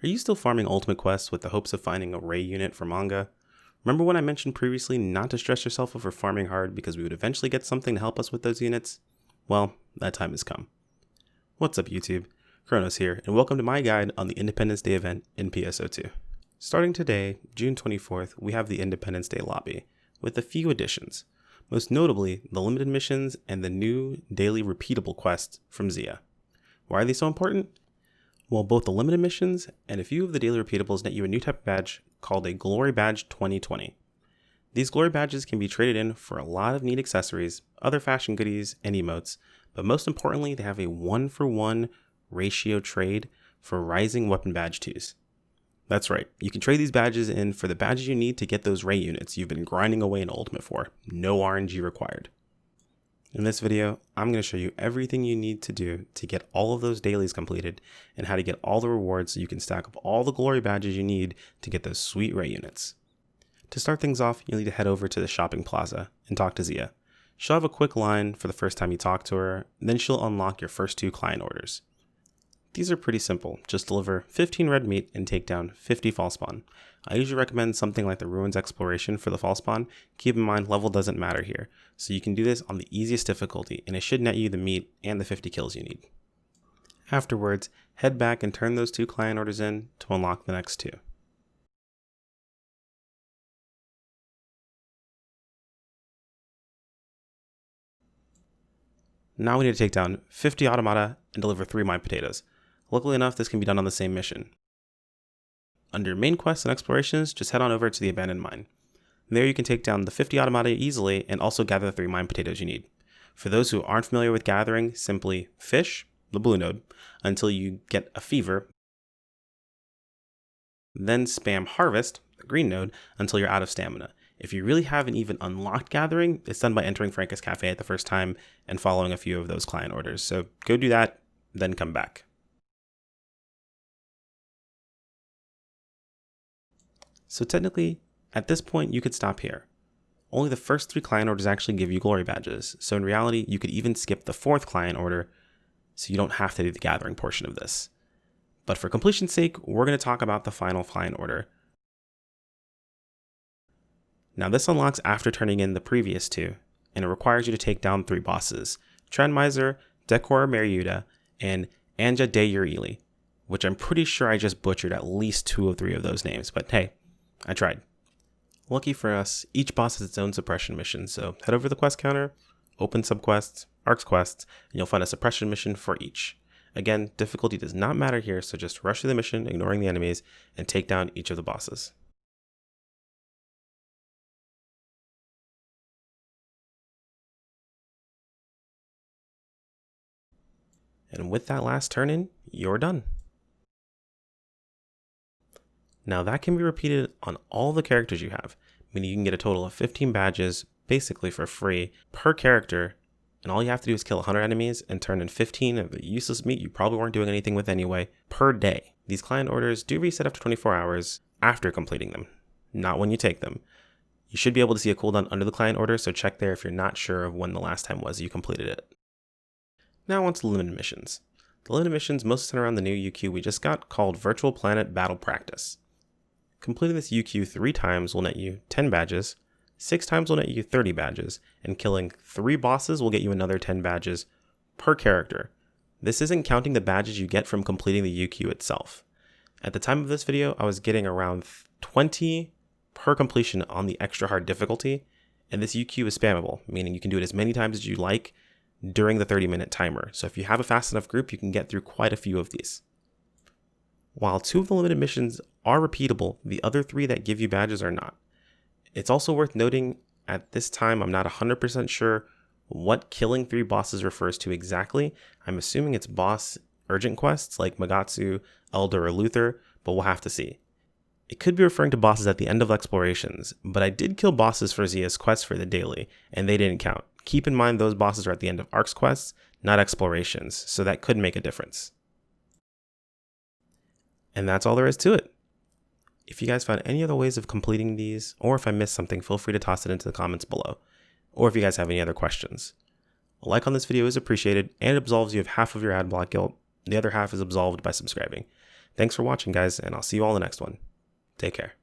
Are you still farming ultimate quests with the hopes of finding a Ray unit for manga? Remember when I mentioned previously not to stress yourself over farming hard because we would eventually get something to help us with those units? Well, that time has come. What's up YouTube? Chronos here, and welcome to my guide on the Independence Day event in PSO2. Starting today, June 24th, we have the Independence Day lobby, with a few additions, most notably the limited missions and the new daily repeatable quests from Zia. Why are they so important? Well, both the limited missions and a few of the daily repeatables net you a new type of badge called a Glory Badge 2020. These Glory Badges can be traded in for a lot of neat accessories, other fashion goodies, and emotes, but most importantly, they have a 1-for-1 ratio trade for Rising Weapon Badge 2s. That's right, you can trade these badges in for the badges you need to get those Ray units you've been grinding away in Ultimate for. No RNG required. In this video, I'm going to show you everything you need to do to get all of those dailies completed and how to get all the rewards so you can stack up all the glory badges you need to get those sweet Ray units. To start things off, you'll need to head over to the shopping plaza and talk to Zia. She'll have a quick line for the first time you talk to her, then she'll unlock your first 2 client orders. These are pretty simple, just deliver 15 red meat and take down 50 fall spawn. I usually recommend something like the Ruins Exploration for the fall spawn. Keep in mind level doesn't matter here, so you can do this on the easiest difficulty and it should net you the meat and the 50 kills you need. Afterwards, head back and turn those 2 client orders in to unlock the next 2. Now we need to take down 50 automata and deliver 3 mine potatoes. Luckily enough, this can be done on the same mission. Under main quests and explorations, just head on over to the abandoned mine. There you can take down the 50 automata easily and also gather the 3 mine potatoes you need. For those who aren't familiar with gathering, simply fish, the blue node, until you get a fever. Then spam harvest, the green node, until you're out of stamina. If you really haven't even unlocked gathering, it's done by entering Frankus Cafe at the first time and following a few of those client orders. So go do that, then come back. So technically, at this point, you could stop here. Only the first 3 client orders actually give you glory badges, so in reality, you could even skip the 4th client order, so you don't have to do the gathering portion of this. But for completion's sake, we're going to talk about the final client order. Now this unlocks after turning in the previous 2, and it requires you to take down 3 bosses, Trendmiser, Decor Mariuda, and Anja de Urili, which I'm pretty sure I just butchered at least 2 or 3 of those names, but hey, I tried. Lucky for us, each boss has its own suppression mission, so head over to the quest counter, open subquests, arcs quests, and you'll find a suppression mission for each. Again, difficulty does not matter here, so just rush through the mission, ignoring the enemies, and take down each of the bosses. And with that last turn in, you're done. Now that can be repeated on all the characters you have, meaning you can get a total of 15 badges, basically for free, per character, and all you have to do is kill 100 enemies and turn in 15 of the useless meat you probably weren't doing anything with anyway, per day. These client orders do reset after 24 hours after completing them, not when you take them. You should be able to see a cooldown under the client order, so check there if you're not sure of when the last time was you completed it. Now on to the limited missions. The limited missions mostly center around the new UQ we just got called Virtual Planet Battle Practice. Completing this UQ 3 times will net you 10 badges, 6 times will net you 30 badges, and killing 3 bosses will get you another 10 badges per character. This isn't counting the badges you get from completing the UQ itself. At the time of this video, I was getting around 20 per completion on the extra hard difficulty, and this UQ is spammable, meaning you can do it as many times as you like during the 30-minute timer. So if you have a fast enough group, you can get through quite a few of these. While 2 of the limited missions are repeatable, the other 3 that give you badges are not. It's also worth noting, at this time I'm not 100% sure what killing 3 bosses refers to exactly. I'm assuming it's boss urgent quests like Magatsu, Elder, or Luther, but we'll have to see. It could be referring to bosses at the end of explorations, but I did kill bosses for Zia's quest for the daily, and they didn't count. Keep in mind those bosses are at the end of Arcs quests, not explorations, so that could make a difference. And that's all there is to it. If you guys found any other ways of completing these, or if I missed something, feel free to toss it into the comments below, or if you guys have any other questions. A like on this video is appreciated, and it absolves you of half of your ad block guilt. The other half is absolved by subscribing. Thanks for watching, guys, and I'll see you all in the next one. Take care.